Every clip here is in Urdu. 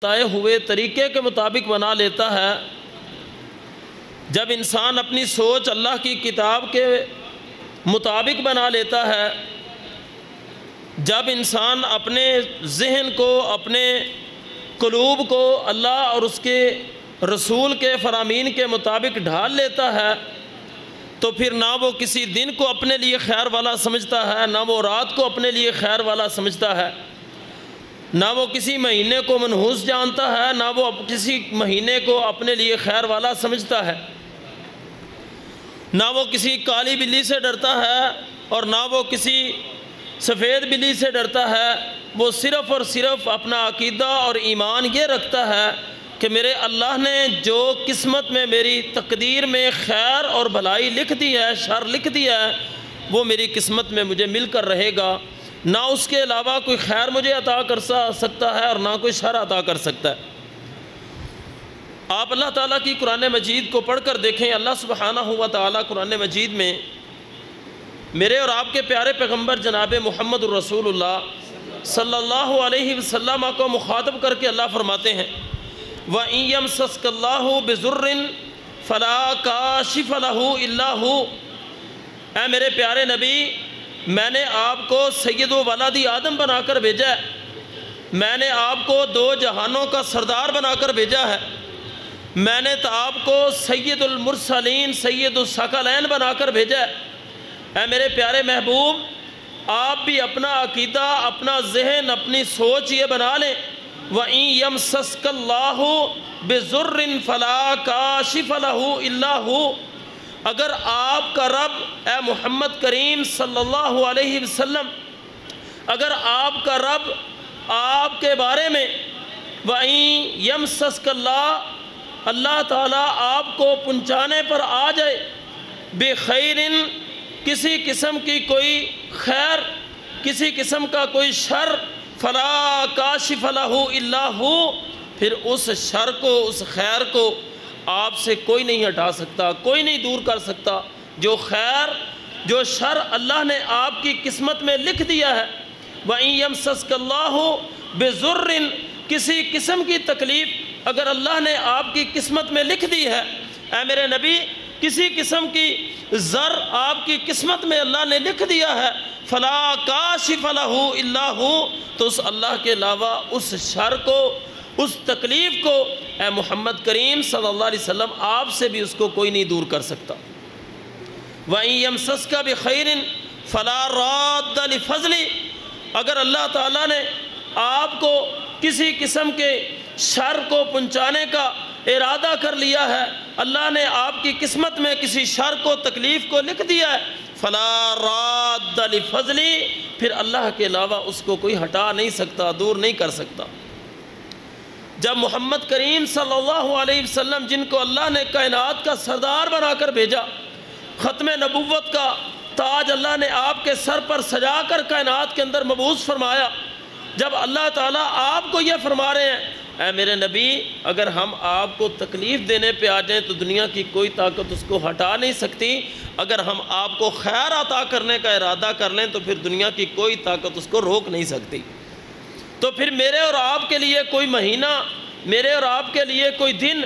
بتائے ہوئے طریقے کے مطابق بنا لیتا ہے، جب انسان اپنی سوچ اللہ کی کتاب کے مطابق بنا لیتا ہے، جب انسان اپنے ذہن کو، اپنے قلوب کو اللہ اور اس کے رسول کے فرامین کے مطابق ڈھال لیتا ہے، تو پھر نہ وہ کسی دن کو اپنے لیے خیر والا سمجھتا ہے، نہ وہ رات کو اپنے لیے خیر والا سمجھتا ہے، نہ وہ کسی مہینے کو منحوس جانتا ہے، نہ وہ کسی مہینے کو اپنے لیے خیر والا سمجھتا ہے، نہ وہ کسی کالی بلی سے ڈرتا ہے اور نہ وہ کسی سفید بلی سے ڈرتا ہے۔ وہ صرف اور صرف اپنا عقیدہ اور ایمان یہ رکھتا ہے کہ میرے اللہ نے جو قسمت میں، میری تقدیر میں خیر اور بھلائی لکھ دی ہے، شر لکھ دیا ہے، وہ میری قسمت میں مجھے مل کر رہے گا۔ نہ اس کے علاوہ کوئی خیر مجھے عطا کر سکتا ہے اور نہ کوئی شر عطا کر سکتا ہے۔ آپ اللہ تعالیٰ کی قرآن مجید کو پڑھ کر دیکھیں، اللہ سبحانہ و تعالیٰ قرآن مجید میں میرے اور آپ کے پیارے پیغمبر جناب محمد الرسول اللہ صلی اللہ علیہ وسلم کو مخاطب کر کے اللہ فرماتے ہیں، وَإِن يَمْسَسْكَ اللَّهُ بِضُرٍّ فَلَا كَاشِفَ لَهُ إِلَّا هُوَ۔ اے میرے پیارے نبی، میں نے آپ کو سید و ولد آدم بنا کر بھیجا ہے، میں نے آپ کو دو جہانوں کا سردار بنا کر بھیجا ہے، میں نے تو آپ کو سید المرسلین، سید الثقلین بنا کر بھیجا ہے۔ اے میرے پیارے محبوب، آپ بھی اپنا عقیدہ، اپنا ذہن، اپنی سوچ یہ بنا لیں، وَإِن يَمْسَسْكَ اللَّهُ بِضُرٍّ فَلَا كَاشِفَ لَهُ إِلَّا هُوَ۔ اگر آپ کا رب اے محمد کریم صلی اللہ علیہ وسلم، اگر آپ کا رب آپ کے بارے میں وَإِن يَمْسَسْكَ اللَّهُ، اللہ تعالیٰ آپ کو پہنچانے پر آ جائے، بِخَيْرٍ، کسی قسم کی کوئی خیر، کسی قسم کا کوئی شر، فَلَا كَاشِفَ لَهُ إِلَّا هُوَ، پھر اس شر کو، اس خیر کو آپ سے کوئی نہیں ہٹا سکتا، کوئی نہیں دور کر سکتا۔ جو خیر، جو شر اللہ نے آپ کی قسمت میں لکھ دیا ہے، وَإِن يَمْسَسْكَ اللَّهُ بِضُرٍّ، کسی قسم کی تکلیف اگر اللہ نے آپ کی قسمت میں لکھ دی ہے، اے میرے نبی، کسی قسم کی زر آپ کی قسمت میں اللہ نے لکھ دیا ہے، فَلَا كَاشِفَ لَهُ إِلَّا هُوَ، تو اس اللہ کے علاوہ اس شر کو، اس تکلیف کو اے محمد کریم صلی اللہ علیہ وسلم آپ سے بھی اس کو کوئی نہیں دور کر سکتا۔ وَإِن يَمْسَسْكَ بِخَيْرٍ فَلَا رَادَّ لِفَضْلِهِ، اگر اللہ تعالیٰ نے آپ کو کسی قسم کے شر کو پہنچانے کا ارادہ کر لیا ہے، اللہ نے آپ کی قسمت میں کسی شر کو، تکلیف کو لکھ دیا ہے، فَلَا رَادَّ لِفَضْلِهِ، پھر اللہ کے علاوہ اس کو کوئی ہٹا نہیں سکتا، دور نہیں کر سکتا۔ جب محمد کریم صلی اللہ علیہ وسلم، جن کو اللہ نے کائنات کا سردار بنا کر بھیجا، ختم نبوت کا تاج اللہ نے آپ کے سر پر سجا کر کائنات کے اندر مبعوث فرمایا، جب اللہ تعالیٰ آپ کو یہ فرما رہے ہیں، اے میرے نبی، اگر ہم آپ کو تکلیف دینے پہ آ جائیں تو دنیا کی کوئی طاقت اس کو ہٹا نہیں سکتی، اگر ہم آپ کو خیر عطا کرنے کا ارادہ کر لیں تو پھر دنیا کی کوئی طاقت اس کو روک نہیں سکتی۔ تو پھر میرے اور آپ کے لیے کوئی مہینہ، میرے اور آپ کے لیے کوئی دن،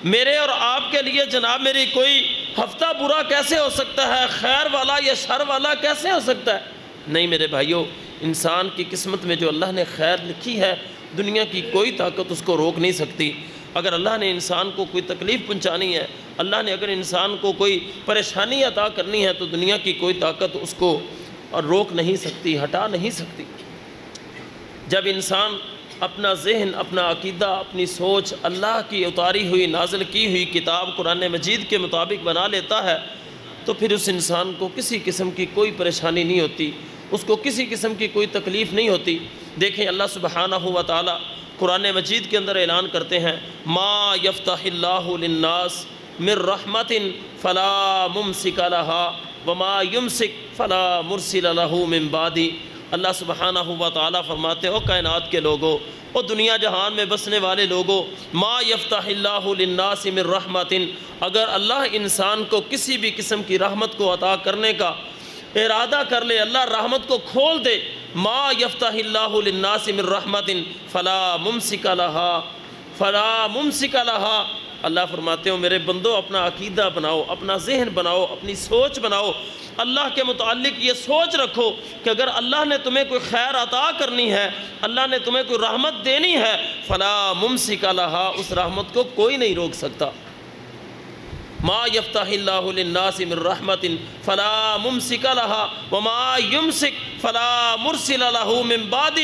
میرے اور آپ کے لیے جناب میری کوئی ہفتہ برا کیسے ہو سکتا ہے، خیر والا یا شر والا کیسے ہو سکتا ہے؟ نہیں میرے بھائیوں، انسان کی قسمت میں جو اللہ نے خیر لکھی ہے، دنیا کی کوئی طاقت اس کو روک نہیں سکتی۔ اگر اللہ نے انسان کو کوئی تکلیف پہنچانی ہے، اللہ نے اگر انسان کو کوئی پریشانی عطا کرنی ہے، تو دنیا کی کوئی طاقت اس کو روک نہیں سکتی، ہٹا نہیں سکتی۔ جب انسان اپنا ذہن، اپنا عقیدہ، اپنی سوچ اللہ کی اتاری ہوئی، نازل کی ہوئی کتاب قرآن مجید کے مطابق بنا لیتا ہے، تو پھر اس انسان کو کسی قسم کی کوئی پریشانی نہیں ہوتی، اس کو کسی قسم کی کوئی تکلیف نہیں ہوتی۔ دیکھیں اللہ سبحانہ و تعالیٰ قرآن مجید کے اندر اعلان کرتے ہیں، ما یفتح اللہ للناس من رحمت فلا ممسک لها وما یمسک فلا مرسل له من بعدہ۔ اللہ سبحانہ و تعالیٰ فرماتے ہو کائنات کے لوگوں، اور دنیا جہان میں بسنے والے لوگوں، ما یفتح اللہ للناس من رحمت، اگر اللہ انسان کو کسی بھی قسم کی رحمت کو عطا کرنے کا ارادہ کر لے، اللہ رحمت کو کھول دے، ما یفتح اللہ للناس من رحمت فلا ممسک لہا اللہ فرماتے ہو میرے بندو اپنا عقیدہ بناؤ، اپنا ذہن بناؤ، اپنی سوچ بناؤ، اللہ کے متعلق یہ سوچ رکھو کہ اگر اللہ نے تمہیں کوئی خیر عطا کرنی ہے، اللہ نے تمہیں کوئی رحمت دینی ہے، فلا ممسک لہا، اس رحمت کو کوئی نہیں روک سکتا۔ ما یفتح اللہ للناس من رحمت فلا ممسک لہا وما یمسک فلا مرسل لہ من بعدہ۔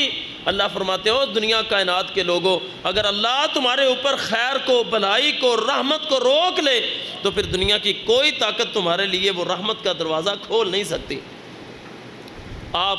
اللہ فرماتے ہو دنیا کائنات کے لوگوں، اگر اللہ تمہارے اوپر خیر کو، بھلائی کو، رحمت کو روک لے تو پھر دنیا کی کوئی طاقت تمہارے لیے وہ رحمت کا دروازہ کھول نہیں سکتی۔ آپ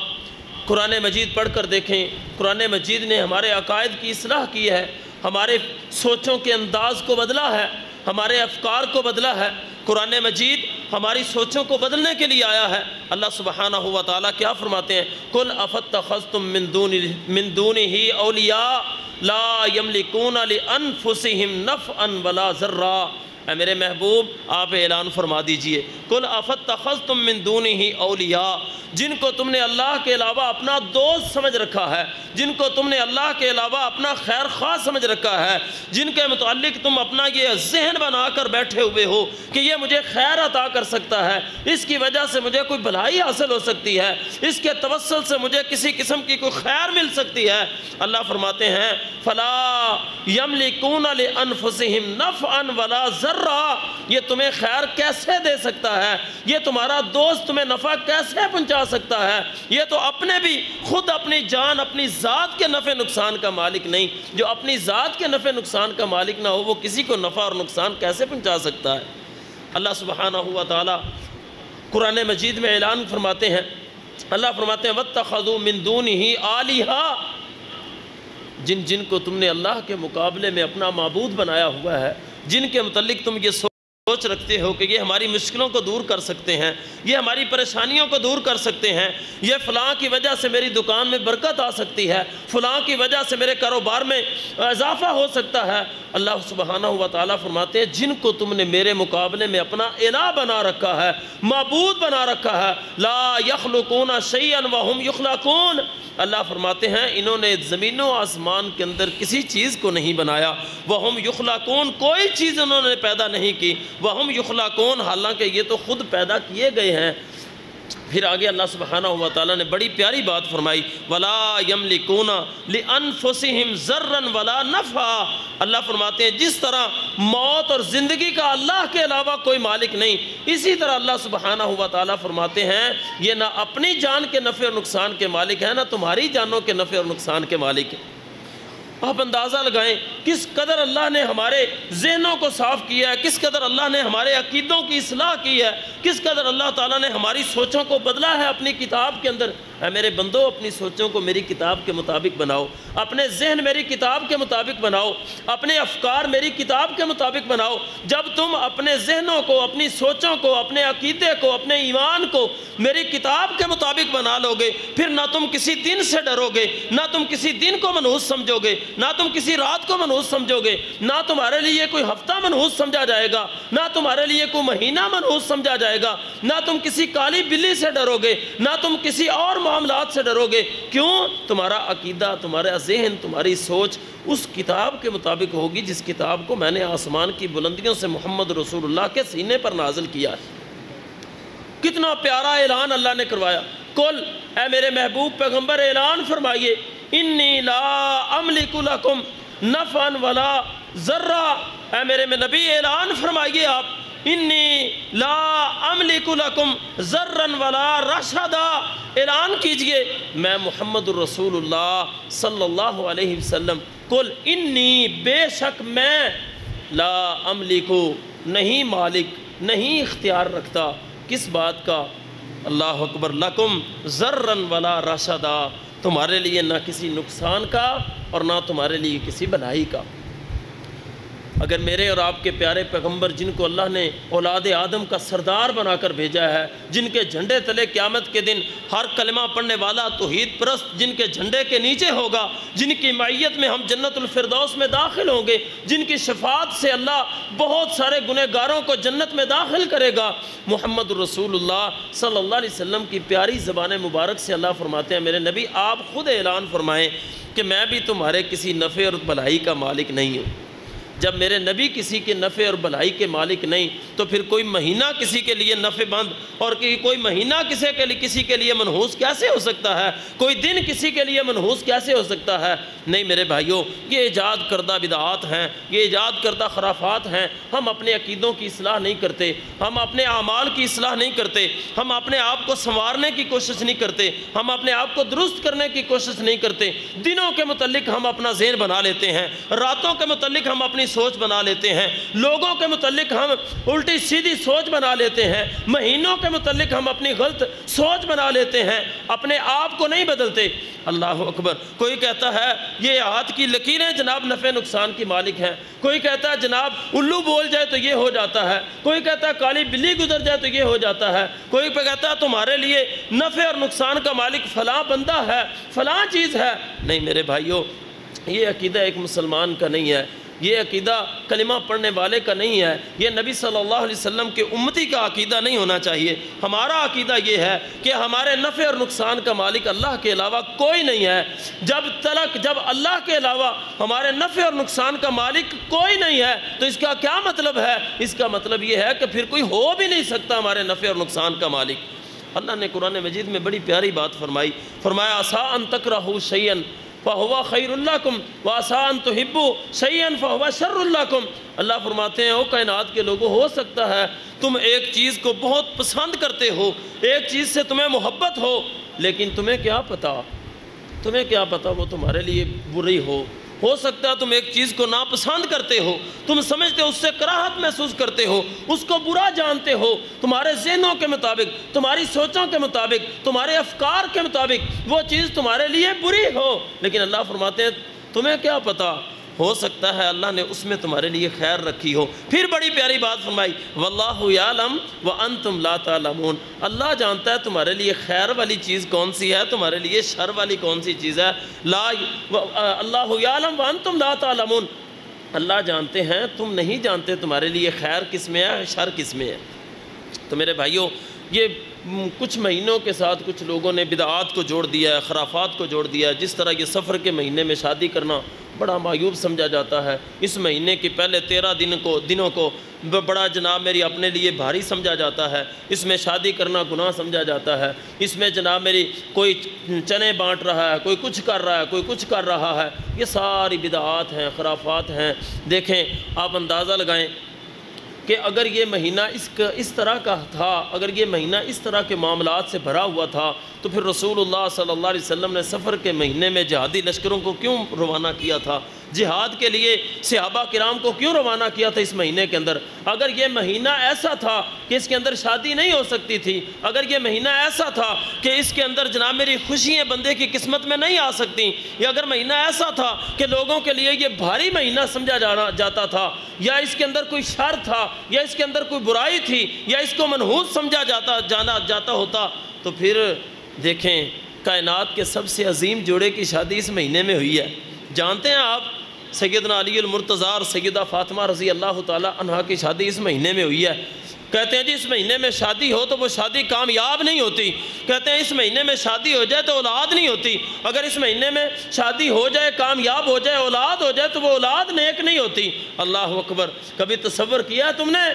قرآن مجید پڑھ کر دیکھیں، قرآن مجید نے ہمارے عقائد کی اصلاح کی ہے، ہمارے سوچوں کے انداز کو بدلا ہے، ہمارے افکار کو بدلا ہے۔ قرآن مجید ہماری سوچوں کو بدلنے کے لیے آیا ہے۔ اللہ سبحانہ و تعالیٰ کیا فرماتے ہیں؟ قُلْ أَفَاتَّخَذْتُم مِّن دُونِهِ أَوْلِيَاءَ لَا يَمْلِكُونَ لِأَنفُسِهِمْ نَفْعًا وَلَا ضَرًّا۔ اے میرے محبوب آپ اعلان فرما دیجئے، قُلْ أَفَاتَّخَذْتُم مِّن دُونِهِ أَوْلِيَاءَ، جن کو تم نے اللہ کے علاوہ اپنا دوست سمجھ رکھا ہے، جن کو تم نے اللہ کے علاوہ اپنا خیر خواہ سمجھ رکھا ہے، جن کے متعلق تم اپنا یہ ذہن بنا کر بیٹھے ہوئے ہو کہ یہ مجھے خیر عطا کر سکتا ہے، اس کی وجہ سے مجھے کوئی بھلائی حاصل ہو سکتی ہے، اس کے توسل سے مجھے کسی قسم کی کوئی خیر مل سکتی ہے۔ اللہ فرماتے ہیں فلا یملکون لانفسہم نفعا ولا ضرا، یہ تمہیں خیر کیسے دے سکتا ہے، یہ تمہارا دوست تمہیں نفع کیسے پہنچا سکتا ہے، یہ تو اپنے بھی خود اپنی جان، اپنی ذات کے نفع نقصان کا مالک نہیں، جو اپنی ذات کے نفع نقصان کا مالک نہ ہو وہ کسی کو نفع اور نقصان کیسے پہنچا سکتا ہے۔ اللہ سبحانہ و تعالی قرآن مجید میں اعلان فرماتے ہیں، اللہ فرماتے ہیں وَاتَّخَذُوا مِن دُونِهِ آلِهَةً، جن کو تم نے اللہ کے مقابلے میں اپنا معبود بنایا ہوا ہے، جن کے متعلق تم یہ سوچ رکھتے ہو کہ یہ ہماری مشکلوں کو دور کر سکتے ہیں، یہ ہماری پریشانیوں کو دور کر سکتے ہیں، یہ فلاں کی وجہ سے میری دکان میں برکت آ سکتی ہے، فلاں کی وجہ سے میرے کاروبار میں اضافہ ہو سکتا ہے۔ اللہ سبحانہ و تعالیٰ فرماتے ہیں جن کو تم نے میرے مقابلے میں اپنا الہ بنا رکھا ہے، معبود بنا رکھا ہے، لا یخلقون شیئا وہم یخلقون، اللہ فرماتے ہیں انہوں نے زمین و آسمان کے اندر کسی چیز کو نہیں بنایا، وہم یخلقون، کوئی چیز انہوں نے پیدا نہیں کی، وہم یخلقون، حالانکہ یہ تو خود پیدا کیے گئے ہیں۔ پھر آگے اللہ سبحانہ و تعالیٰ نے بڑی پیاری بات فرمائی وَلَا يَمْلِكُونَ لِأَنفُسِهِمْ ضَرًّا وَلَا نَفْعًا، اللہ فرماتے ہیں جس طرح موت اور زندگی کا اللہ کے علاوہ کوئی مالک نہیں، اسی طرح اللہ سبحانہ و تعالیٰ فرماتے ہیں یہ نہ اپنی جان کے نفع اور نقصان کے مالک ہیں، نہ تمہاری جانوں کے نفع اور نقصان کے مالک ہیں۔ آپ اندازہ لگائیں کس قدر اللہ نے ہمارے ذہنوں کو صاف کیا ہے، کس قدر اللہ نے ہمارے عقیدوں کی اصلاح کی ہے، کس قدر اللہ تعالیٰ نے ہماری سوچوں کو بدلا ہے اپنی کتاب کے اندر۔ اے میرے بندو اپنی سوچوں کو میری کتاب کے مطابق بناؤ، اپنے ذہن میری کتاب کے مطابق بناؤ، اپنے افکار میری کتاب کے مطابق بناؤ۔ جب تم اپنے ذہنوں کو، اپنی سوچوں کو، اپنے عقیدے کو، اپنے ایمان کو میری کتاب کے مطابق بنا لو گے، پھر نہ تم کسی دن سے ڈرو گے، نہ تم کسی دن کو منحوس سمجھو گے، نہ تم کسی رات کو منحوس سمجھو گے، نہ تمہارے لیے کوئی ہفتہ منحوس سمجھا جائے گا، نہ تمہارے لیے کوئی مہینہ منحوس سمجھا جائے گا، نہ تم کسی کالی بلی سے ڈرو گے، نہ تم کسی اور معاملات سے ڈرو گے۔ کیوں؟ تمہارا عقیدہ، تمہارا ذہن، تمہاری سوچ اس کتاب کے مطابق ہوگی جس کتاب کو میں نے آسمان کی بلندیوں سے محمد رسول اللہ کے سینے پر نازل کیا ہے۔ کتنا پیارا اعلان اللہ نے کروایا، قل، اے میرے محبوب پیغمبر اعلان فرمائیے، انی لا املک لکم نفعا ولا ضرا، اے میرے میں نبی اعلان فرمائیے آپ، انی لا املک لکم ضرا ولا رشدا، اعلان کیجئے میں محمد الرسول اللہ صلی اللہ علیہ وسلم، قل انی، بے شک میں، لا املکو، نہیں مالک، نہیں اختیار رکھتا، کس بات کا؟ اللہ اکبر، لکم ضرا ولا رشدا، تمہارے لیے نہ کسی نقصان کا اور نہ تمہارے لیے کسی بھلائی کا۔ اگر میرے اور آپ کے پیارے پیغمبر جن کو اللہ نے اولاد آدم کا سردار بنا کر بھیجا ہے، جن کے جھنڈے تلے قیامت کے دن ہر کلمہ پڑھنے والا توحید پرست جن کے جھنڈے کے نیچے ہوگا، جن کی معیت میں ہم جنت الفردوس میں داخل ہوں گے، جن کی شفاعت سے اللہ بہت سارے گنہگاروں کو جنت میں داخل کرے گا، محمد رسول اللہ صلی اللہ علیہ وسلم کی پیاری زبان مبارک سے اللہ فرماتے ہیں میرے نبی آپ خود اعلان فرمائیں کہ میں بھی تمہارے کسی نفع اور بھلائی کا مالک نہیں ہوں۔ جب میرے نبی کسی کے نفع اور بھلائی کے مالک نہیں تو پھر کوئی مہینہ کسی کے لیے نفع مند اور کوئی مہینہ کسی کے لیے منحوس کیسے ہو سکتا ہے؟ کوئی دن کسی کے لیے منحوس کیسے ہو سکتا ہے؟ نہیں میرے بھائیوں، یہ ایجاد کردہ بدعات ہیں، یہ ایجاد کردہ خرافات ہیں۔ ہم اپنے عقیدوں کی اصلاح نہیں کرتے، ہم اپنے اعمال کی اصلاح نہیں کرتے، ہم اپنے آپ کو سنوارنے کی کوشش نہیں کرتے، ہم اپنے آپ کو درست کرنے کی کوشش نہیں کرتے۔ دنوں کے متعلق ہم اپنا ذہن بنا لیتے ہیں، راتوں کے متعلق ہم اپنی سوچ بنا لیتے ہیں، لوگوں کے متعلق ہم الٹی سیدھی سوچ بنا لیتے ہیں، مہینوں کے متعلق ہم اپنی غلط سوچ بنا لیتے ہیں، اپنے آپ کو نہیں بدلتے۔ اللہ اکبر۔ کوئی کہتا ہے یہ ہاتھ کی لکیریں جناب نفع نقصان کی مالک ہیں، کوئی کہتا ہے جناب الو بول جائے تو یہ ہو جاتا ہے، کوئی کہتا ہے کالی بلی گزر جائے تو یہ ہو جاتا ہے، کوئی کہتا ہے تمہارے لیے نفع اور نقصان کا مالک فلاں بندہ ہے، فلاں چیز ہے۔ نہیں میرے بھائیوں، یہ عقیدہ ایک مسلمان کا نہیں ہے، یہ عقیدہ کلمہ پڑھنے والے کا نہیں ہے، یہ نبی صلی اللہ علیہ وسلم کے امتی کا عقیدہ نہیں ہونا چاہیے۔ ہمارا عقیدہ یہ ہے کہ ہمارے نفع اور نقصان کا مالک اللہ کے علاوہ کوئی نہیں ہے۔ جب اللہ کے علاوہ ہمارے نفع اور نقصان کا مالک کوئی نہیں ہے تو اس کا کیا مطلب ہے؟ اس کا مطلب یہ ہے کہ پھر کوئی ہو بھی نہیں سکتا ہمارے نفع اور نقصان کا مالک۔ اللہ نے قرآن مجید میں بڑی پیاری بات فرمایا عسیٰ ان تکرہوا شیئا فَهُوَ خَيْرٌ لَكُمْ وَعَسَىٰ أَن تُحِبُّوا شَيْئًا فَهُوَ شَرٌّ لَكُمْ۔ اللہ فرماتے ہیں او کائنات کے لوگوں، ہو سکتا ہے تم ایک چیز کو بہت پسند کرتے ہو، ایک چیز سے تمہیں محبت ہو، لیکن تمہیں کیا پتا وہ تمہارے لیے بری ہو سکتا ہے تم ایک چیز کو ناپسند کرتے ہو، تم سمجھتے ہو، اس سے کراہت محسوس کرتے ہو، اس کو برا جانتے ہو، تمہارے ذہنوں کے مطابق، تمہاری سوچوں کے مطابق، تمہارے افکار کے مطابق وہ چیز تمہارے لیے بری ہو، لیکن اللہ فرماتے ہیں تمہیں کیا پتا، ہو سکتا ہے اللہ نے اس میں تمہارے لیے خیر رکھی ہو۔ پھر بڑی پیاری بات فرمائی واللہ یعلم وانتم لا تعلمون، اللہ جانتا ہے تمہارے لیے خیر والی چیز کون سی ہے، تمہارے لیے شر والی کون سی چیز ہے۔ اللہ یعلم وانتم لا تعلمون، اللہ جانتے ہیں تم نہیں جانتے تمہارے لیے خیر کس میں ہے شر کس میں ہے۔ تو میرے بھائیوں، یہ کچھ مہینوں کے ساتھ کچھ لوگوں نے بدعات کو جوڑ دیا ہے، خرافات کو جوڑ دیا ہے۔ جس طرح یہ سفر کے مہینے میں شادی کرنا بڑا معیوب سمجھا جاتا ہے، اس مہینے کے پہلے 13 دنوں کو بڑا جناب میری اپنے لیے بھاری سمجھا جاتا ہے، اس میں شادی کرنا گناہ سمجھا جاتا ہے، اس میں جناب میری کوئی چنے بانٹ رہا ہے، کوئی کچھ کر رہا ہے، کوئی کچھ کر رہا ہے، یہ ساری بدعات ہیں، خرافات ہیں۔ دیکھیں آپ اندازہ لگائیں کہ اگر یہ مہینہ اس طرح کا تھا، اگر یہ مہینہ اس طرح کے معاملات سے بھرا ہوا تھا تو پھر رسول اللہ صلی اللہ علیہ وسلم نے سفر کے مہینے میں جہادی لشکروں کو کیوں روانہ کیا تھا، جہاد کے لیے صحابہ کرام کو کیوں روانہ کیا تھا اس مہینے کے اندر؟ اگر یہ مہینہ ایسا تھا کہ اس کے اندر شادی نہیں ہو سکتی تھی، اگر یہ مہینہ ایسا تھا کہ اس کے اندر جناب میری خوشیاں بندے کی قسمت میں نہیں آ سکتی، یا اگر مہینہ ایسا تھا کہ لوگوں کے لیے یہ بھاری مہینہ سمجھا جاتا تھا، یا اس کے اندر کوئی شر تھا، یا اس کے اندر کوئی برائی تھی، یا اس کو منحوس سمجھا جاتا ہوتا، تو پھر دیکھیں کائنات کے سب سے عظیم جوڑے کی شادی اس مہینے میں ہوئی ہے۔ جانتے ہیں آپ سیدنا علی المرتضیٰ اور سیدہ فاطمہ رضی اللہ تعالی عنہا کی شادی اس مہینے میں ہوئی ہے۔ کہتے ہیں جی اس مہینے میں شادی ہو تو وہ شادی کامیاب نہیں ہوتی، کہتے ہیں اس مہینے میں شادی ہو جائے تو اولاد نہیں ہوتی، اگر اس مہینے میں شادی ہو جائے، کامیاب ہو جائے، اولاد ہو جائے تو وہ اولاد نیک نہیں ہوتی۔ اللہ اکبر۔ کبھی تصور کیا تم نے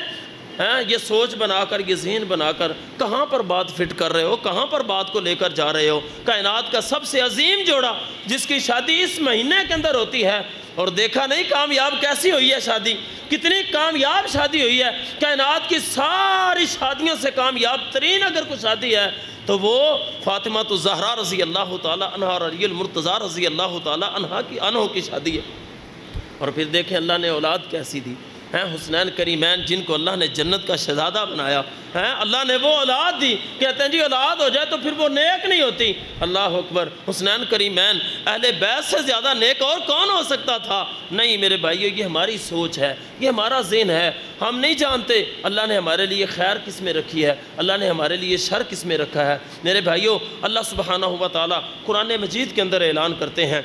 یہ سوچ بنا کر، یہ ذہن بنا کر کہاں پر بات فٹ کر رہے ہو، کہاں پر بات کو لے کر جا رہے ہو؟ کائنات کا سب سے عظیم جوڑا جس کی شادی اس مہینے کے اندر ہوتی ہے، اور دیکھا نہیں کامیاب کیسی ہوئی ہے شادی، کتنی کامیاب شادی ہوئی ہے۔ کائنات کی ساری شادیوں سے کامیاب ترین اگر کوئی شادی ہے تو وہ فاطمہ الزہرا رضی اللہ تعالی عنہ اور علی المرتضیٰ رضی اللہ تعالی عنہ کی شادی ہے۔ اور پھر دیکھیں اللہ نے اولاد کیسی دی، ہیں حسنین کریمین جن کو اللہ نے جنت کا شہزادہ بنایا ہیں، اللہ نے وہ اولاد دی، کہتے ہیں جی اولاد ہو جائے تو پھر وہ نیک نہیں ہوتی۔ اللہ اکبر، حسنین کریمین اہل بیت سے زیادہ نیک اور کون ہو سکتا تھا؟ نہیں میرے بھائیو، یہ ہماری سوچ ہے، یہ ہمارا ذہن ہے، ہم نہیں جانتے اللہ نے ہمارے لیے خیر کس میں رکھی ہے، اللہ نے ہمارے لیے شر کس میں رکھا ہے۔ میرے بھائیو، اللہ سبحانہ و تعالیٰ قرآن مجید کے اندر اعلان کرتے ہیں،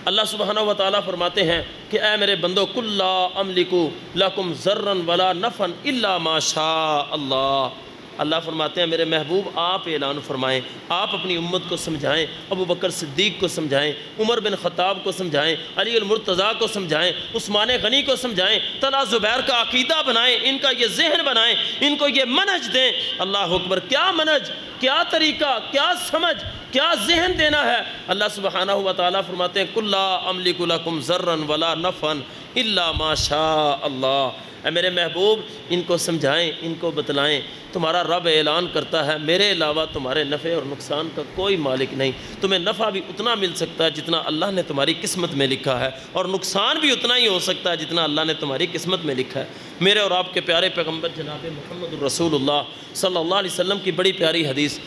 اللہ سبحانہ و تعالیٰ فرماتے ہیں کہ اے میرے بندو قل لا املک لکم ضرا ولا نفعا الا ما شاء اللہ۔ اللہ فرماتے ہیں میرے محبوب آپ اعلان فرمائیں، آپ اپنی امت کو سمجھائیں، ابو بکر صدیق کو سمجھائیں، عمر بن خطاب کو سمجھائیں، علی المرتضیٰ کو سمجھائیں، عثمان غنی کو سمجھائیں، طلحہ زبیر کا عقیدہ بنائیں، ان کا یہ ذہن بنائیں، ان کو یہ منہج دیں۔ اللہ اکبر، کیا منہج، کیا طریقہ، کیا سمجھ، کیا ذہن دینا ہے۔ اللہ سبحانہ و تعالیٰ فرماتے ہیں قل لا املک لکم ضرا ولا نفعا الا ما شاء اللہ۔ اے میرے محبوب ان کو سمجھائیں، ان کو بتلائیں، تمہارا رب اعلان کرتا ہے میرے علاوہ تمہارے نفع اور نقصان کا کوئی مالک نہیں، تمہیں نفع بھی اتنا مل سکتا ہے جتنا اللہ نے تمہاری قسمت میں لکھا ہے، اور نقصان بھی اتنا ہی ہو سکتا ہے جتنا اللہ نے تمہاری قسمت میں لکھا ہے۔ میرے اور آپ کے پیارے پیغمبر جناب محمد الرسول اللہ صلی اللہ علیہ وسلم کی بڑی پیاری حدیث،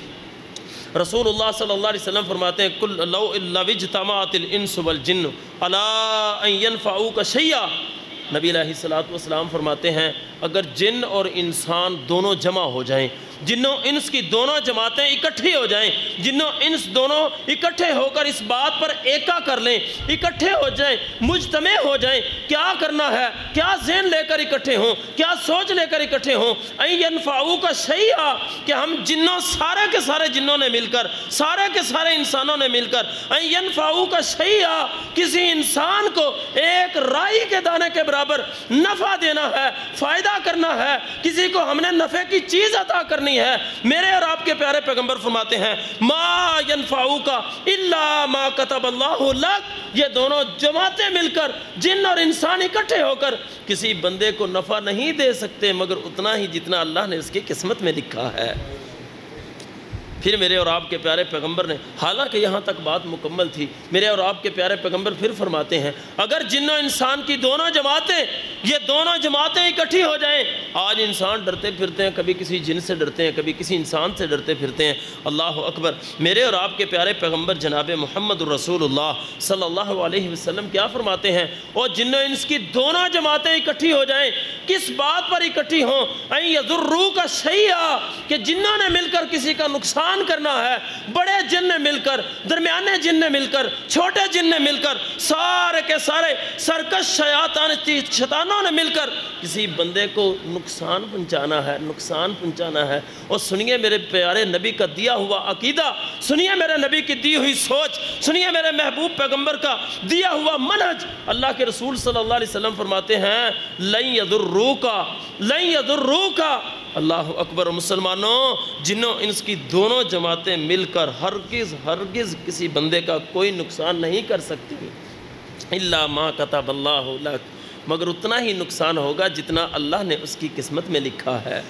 رسول اللہ صلی اللہ علیہ وسلم فرماتے ہیں کل لو اجتمعت الانس والجن علی ان ينفعوک شیئا۔ نبی علیہ السلام فرماتے ہیں اگر جن اور انسان دونوں جمع ہو جائیں، جنوں انس کی دونوں جماعتیں اکٹھی ہو جائیں، جنوں انس دونوں اکٹھے ہو کر اس بات پر ایکا کر لیں، اکٹھے ہو جائیں، مجتمع ہو جائیں، کیا کرنا ہے، کیا ذہن لے کر اکٹھے ہوں، کیا سوچ لے کر اکٹھے ہوں، این ینفعوک شیئا، کہ ہم جنوں سارے کے سارے جنوں نے مل کر، سارے کے سارے انسانوں نے مل کر، این ینفعوک شیئا، کسی انسان کو ایک رائی کے دانے کے برابر نفع دینا ہے، فائدہ کرنا ہے، کسی کو ہم نے نفع کی چیز عطا کرنی ہے۔ میرے اور آپ کے پیارے پیغمبر فرماتے ہیں ما ینفعوک الا ما کتب اللہ لک، یہ دونوں جماعتیں مل کر، جن اور انسان اکٹھے ہو کر کسی بندے کو نفع نہیں دے سکتے مگر اتنا ہی جتنا اللہ نے اس کی قسمت میں لکھا ہے۔ پھر میرے اور آپ کے پیارے پیغمبر نے، حالانکہ یہاں تک بات مکمل تھی، میرے اور آپ کے پیارے پیغمبر پھر فرماتے ہیں اگر جن و انسان کی دونوں جماعتیں، یہ دونوں جماعتیں اکٹھی ہو جائیں، آج انسان ڈرتے پھرتے ہیں، کبھی کسی جن سے ڈرتے ہیں، کبھی کسی انسان سے ڈرتے پھرتے ہیں، اللہ اکبر۔ میرے اور آپ کے پیارے پیغمبر جناب محمد الرسول اللہ صلی اللہ علیہ وسلم کیا فرماتے ہیں، اور جن و انس کی دونوں جماعتیں اکٹھی ہو جائیں، کس بات پر اکٹھی ہوں، این یضروک شیئا، کہ جنوں نے مل کر کسی کا نقصان کرنا ہے، بڑے جن نے مل کر، درمیانے جن نے مل کر، چھوٹے جن نے مل کر، سارے کے سارے سرکش شیطانوں نے مل کر کسی بندے کو نقصان پہنچانا ہے، نقصان پہنچانا ہے۔ اور سنیے میرے پیارے نبی کا دیا ہوا عقیدہ، سنیے میرے نبی کی دی ہوئی سوچ، سنیے میرے محبوب پیغمبر کا دیا ہوا منہج۔ اللہ کے رسول صلی اللہ علیہ وسلم فرماتے ہیں لن یضروک، لن یضروک۔ اللہ اکبر۔ مسلمانوں، جنوں انس کی دونوں جماعتیں مل کر ہرگز کسی بندے کا کوئی نقصان نہیں کر سکتی، الا ما کتب اللہ لک، مگر اتنا ہی نقصان ہوگا جتنا اللہ نے اس کی قسمت میں لکھا ہے۔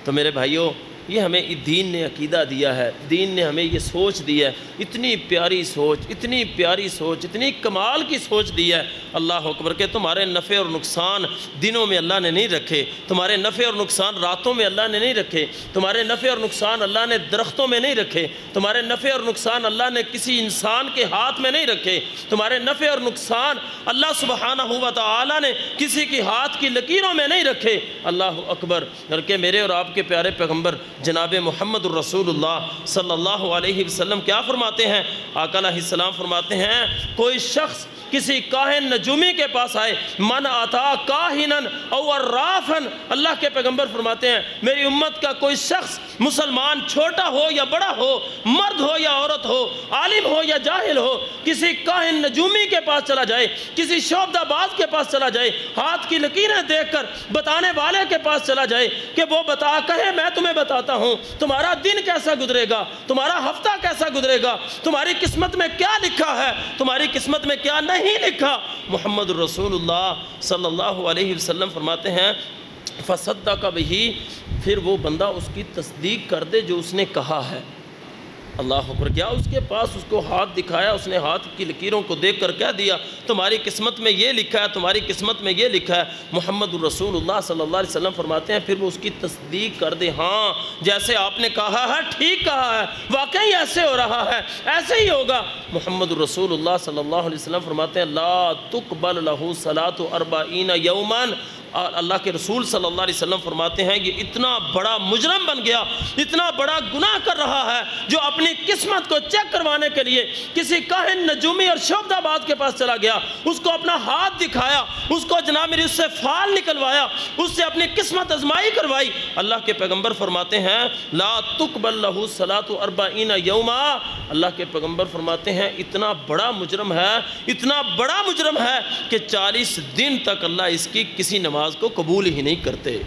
تو میرے بھائیوں، یہ ہمیں دین نے عقیدہ دیا ہے، دین نے ہمیں یہ سوچ دی ہے، اتنی پیاری سوچ، اتنی پیاری سوچ، اتنی کمال کی سوچ دی ہے، اللہ اکبر، کہ تمہارے نفع اور نقصان دنوں میں اللہ نے نہیں رکھے، تمہارے نفع اور نقصان راتوں میں اللہ نے نہیں رکھے، تمہارے نفع اور نقصان اللہ نے درختوں میں نہیں رکھے، تمہارے نفع اور نقصان اللہ نے کسی انسان کے ہاتھ میں نہیں رکھے، تمہارے نفع اور نقصان اللہ سبحانہ و تعالی نے کسی کی ہاتھ کی لکیروں میں نہیں رکھے، اللہ اکبر۔ بلکہ میرے اور آپ کے پیارے پیغمبر جناب محمد الرسول اللہ صلی اللہ علیہ وسلم کیا فرماتے ہیں؟ آقا علیہ السلام فرماتے ہیں کوئی شخص کسی کاہن نجومی کے پاس آئے، من آتا کاہنن او عرافن، اللہ کے پیغمبر فرماتے ہیں میری امت کا کوئی شخص، مسلمان چھوٹا ہو یا بڑا ہو، مرد ہو یا عورت ہو، عالم ہو یا جاہل ہو، کسی کاہن نجومی کے پاس چلا جائے، کسی شعبدہ باز کے پاس چلا جائے، ہاتھ کی لکیریں دیکھ کر بتانے والے کے پاس چلا جائے کہ وہ بتا، کہے میں تمہیں بتاتا ہوں تمہارا دن کیسا گزرے گا، تمہارا ہفتہ کیسا گزرے گا، تمہاری قسمت میں کیا لکھا ہے، تمہاری قسمت میں کیا نہیں لکھا، محمد الرسول اللہ صلی اللہ علیہ وسلم فرماتے ہیں فصدق بہ، پھر وہ بندہ اس کی تصدیق کر دے جو اس نے کہا ہے۔ اللہ اکبر، کیا اس کے پاس اس کو ہاتھ دکھایا، اس نے ہاتھ کی لکیروں کو دیکھ کر کہہ دیا تمہاری قسمت میں یہ لکھا ہے، تمہاری قسمت میں یہ لکھا ہے۔ محمد الرسول اللہ صلی اللہ علیہ وسلم فرماتے ہیں پھر وہ اس کی تصدیق کر دے، ہاں جیسے آپ نے کہا ہے ٹھیک کہا ہے، واقعی ایسے ہو رہا ہے، ایسے ہی ہوگا۔ محمد الرسول اللہ صلی اللہ علیہ وسلم فرماتے ہیں لا تقبل لہ صلاۃ 40 یوما، اور اللہ کے رسول صلی اللہ علیہ وسلم فرماتے ہیں یہ اتنا بڑا مجرم بن گیا، اتنا بڑا گناہ کر رہا ہے، جو اپنی قسمت کو چیک کروانے کے لیے کسی کاہن نجومی اور شعبدہ باز کے پاس چلا گیا، اس کو اپنا ہاتھ دکھایا، اس کو جناب میری اس سے فال نکلوایا، اس سے اپنی قسمت ازمائی کروائی۔ اللہ کے پیغمبر فرماتے ہیں لا تقبل لہ صلاۃ 40 یوما، اللہ کے پیغمبر فرماتے ہیں اتنا بڑا مجرم ہے، اتنا بڑا مجرم ہے کہ 40 دن تک اللہ اس کی کسی نماز کو قبول ہی نہیں کرتے۔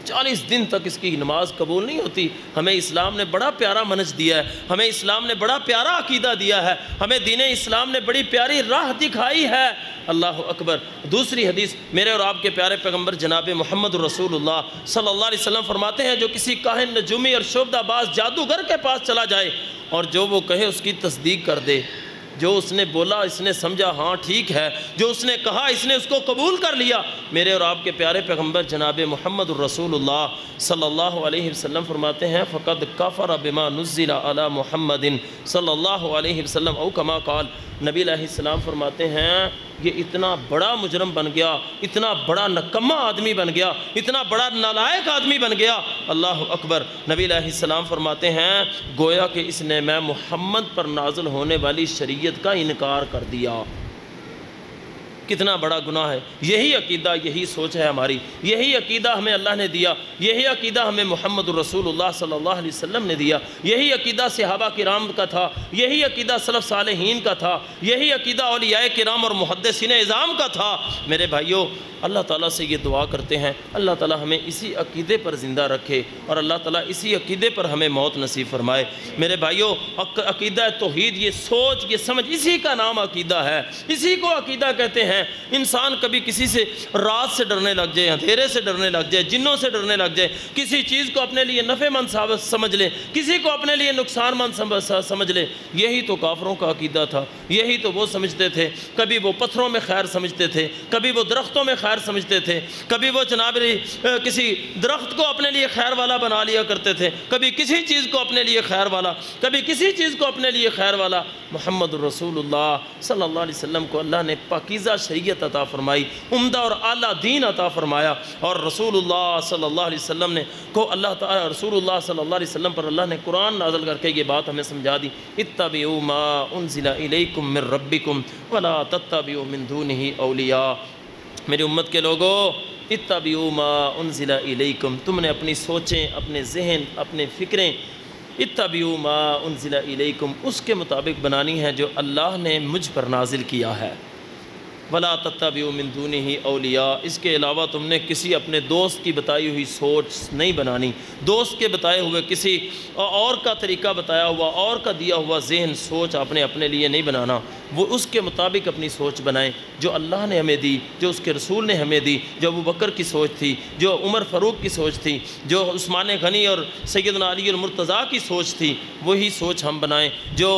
40 دن تک اس کی نماز قبول نہیں ہوتی۔ ہمیں اسلام نے بڑا پیارا منہج دیا ہے، ہمیں اسلام نے بڑا پیارا عقیدہ دیا ہے، ہمیں دین اسلام نے بڑی پیاری راہ دکھائی ہے۔ اللہ اکبر۔ دوسری حدیث میرے اور آپ کے پیارے پیغمبر جناب محمد رسول اللہ صلی اللہ علیہ وسلم فرماتے ہیں جو کسی کاہن نجومی اور شعبدہ باز جادوگر کے پاس چلا جائے اور جو وہ کہے اس کی تصدیق کر دے، جو اس نے بولا اس نے سمجھا ہاں ٹھیک ہے، جو اس نے کہا اس نے اس کو قبول کر لیا، میرے اور آپ کے پیارے پیغمبر جناب محمد الرسول اللہ صلی اللہ علیہ وسلم فرماتے ہیں فقد کفر بما نزل علی محمد صلی اللہ علیہ وسلم او کما قال، نبی علیہ السلام فرماتے ہیں یہ اتنا بڑا مجرم بن گیا، اتنا بڑا نکمہ آدمی بن گیا، اتنا بڑا نالائق آدمی بن گیا۔ اللہ اکبر۔ نبی علیہ السلام فرماتے ہیں گویا کہ اس نے میں محمد پر نازل ہونے والی شریعت کا انکار کر دیا۔ کتنا بڑا گناہ ہے۔ یہی عقیدہ، یہی سوچ ہے ہماری، یہی عقیدہ ہمیں اللہ نے دیا، یہی عقیدہ ہمیں محمد الرسول اللہ صلی اللہ علیہ وسلم نے دیا، یہی عقیدہ صحابہ کرام کا تھا، یہی عقیدہ سلف صالحین کا تھا، یہی عقیدہ اولیاء کرام اور محدثین اعظام کا تھا۔ میرے بھائیوں، اللہ تعالیٰ سے یہ دعا کرتے ہیں اللہ تعالیٰ ہمیں اسی عقیدے پر زندہ رکھے اور اللہ تعالیٰ اسی عقیدے پر ہمیں موت نصیب فرمائے۔ میرے بھائیوں، عقیدہ توحید، یہ سوچ، یہ سمجھ، اسی کا نام عقیدہ ہے، اسی کو عقیدہ کہتے ہیں۔ انسان کبھی کسی سے رات سے ڈرنے لگ جائے، اندھیرے سے ڈرنے لگ جائے، جنوں سے ڈرنے لگ جائے، کسی چیز کو اپنے لیے نفع مند سمجھ لے، کسی کو اپنے لیے نقصان مند سمجھ لے، یہی تو کافروں کا عقیدہ تھا، یہی تو وہ سمجھتے تھے۔ کبھی وہ پتھروں میں خیر سمجھتے تھے، کبھی وہ درختوں میں خیر سمجھتے تھے، کبھی وہ جناب کسی درخت کو اپنے لیے خیر والا بنا لیا کرتے تھے، کبھی کسی چیز کو اپنے لیے خیر والا، کبھی کسی چیز کو اپنے لیے خیر والا۔ محمد الرسول اللہ صلی اللہ علیہ وسلم کو اللہ نے پاکیزہ شریعت عطا فرمائی، عمدہ اور اعلیٰ دین عطا فرمایا، اور رسول اللہ صلی اللہ علیہ وسلم نے کو اللہ تعالی رسول اللہ صلی اللہ علیہ وسلم پر اللہ نے قرآن نازل کر کے یہ بات ہمیں سمجھا دی، اتبعوا ما انزل الیکم من ربکم ولا تتبعوا من دونہ اولیاء۔ میری امت کے لوگوں، اتبعوا ما انزل الیکم، تم نے اپنی سوچیں، اپنے ذہن، اپنے فکریں اتبعوا ما انزل الیکم اس کے مطابق بنانی ہے جو اللہ نے مجھ پر نازل کیا ہے۔ ولا تتبعوا من دونہ اولیاء، اس کے علاوہ تم نے کسی اپنے دوست کی بتائی ہوئی سوچ نہیں بنانی، دوست کے بتائے ہوئے کسی اور کا طریقہ بتایا ہوا، اور کا دیا ہوا ذہن سوچ آپ نے اپنے لیے نہیں بنانا، وہ اس کے مطابق اپنی سوچ بنائیں جو اللہ نے ہمیں دی، جو اس کے رسول نے ہمیں دی، جو ابو بکر کی سوچ تھی، جو عمر فاروق کی سوچ تھی، جو عثمان غنی اور سیدنا علی المرتضیٰ کی سوچ تھی، وہی سوچ ہم بنائیں۔ جو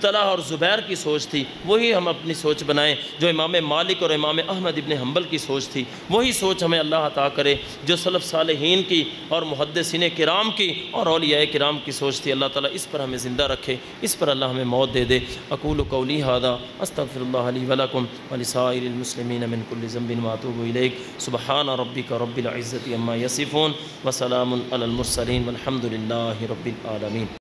طلحہ اور زبیر کی سوچ تھی وہی ہم اپنی سوچ بنائیں۔ جو امام مالک اور امام احمد ابن حنبل کی سوچ تھی وہی سوچ ہمیں اللہ عطا کرے۔ جو سلف صالحین کی اور محدثین کرام کی اور اولیاء کرام کی سوچ تھی، اللہ تعالیٰ اس پر ہمیں زندہ رکھے، اس پر اللہ ہمیں موت دے دے۔ اقول قولی ھذا استغفر اللہ لی ولکم ولسائر المسلمین من کل ذنب واتوب الیہ۔ سبحان ربک رب العزۃ عما یصفون وسلام علی المرسلین والحمد للہ رب العالمین۔